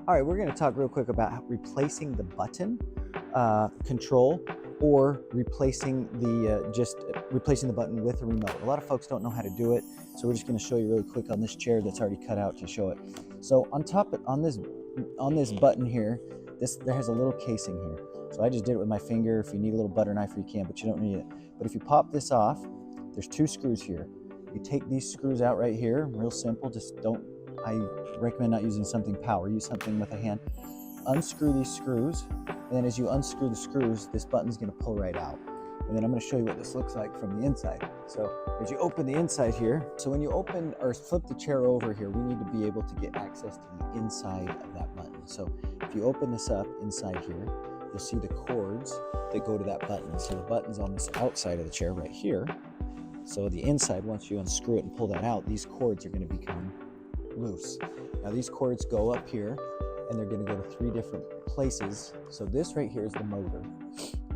All right, we're going to talk real quick about replacing the button control, or replacing the button with a remote. A lot of folks don't know how to do it, so we're just going to show you really quick on this chair that's already cut out to show it. So on this button here, there has a little casing here. So I just did it with my finger. If you need a little butter knife, you can, but you don't need it. But if you pop this off, there's two screws here. You take these screws out right here, real simple. I recommend not using something power. Use something with a hand. Unscrew these screws, and then as you unscrew the screws, this button's going to pull right out. And then I'm going to show you what this looks like from the inside. So as you open the inside here, so when you open or flip the chair over here, we need to be able to get access to the inside of that button. So if you open this up inside here, you'll see the cords that go to that button. So the button's on this outside of the chair right here. So the inside, once you unscrew it and pull that out, these cords are going to become loose. Now these cords go up here, and they're going to go to 3 different places. So this right here is the motor.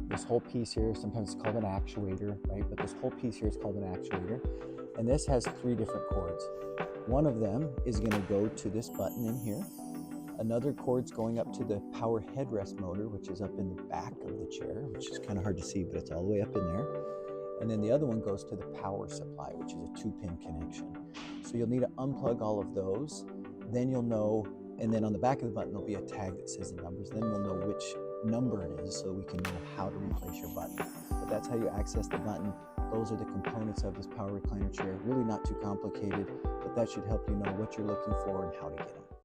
This whole piece here, sometimes it's called an actuator, right? But this whole piece here is called an actuator. And this has 3 different cords. One of them is going to go to this button in here. Another cord's going up to the power headrest motor, which is up in the back of the chair, which is kind of hard to see, but it's all the way up in there. And then the other one goes to the power supply, which is a 2-pin connection. So you'll need to unplug all of those. Then you'll know, and then on the back of the button, there'll be a tag that says the numbers. Then we'll know which number it is, so we can know how to replace your button. But that's how you access the button. Those are the components of this power recliner chair. Really not too complicated, but that should help you know what you're looking for and how to get them.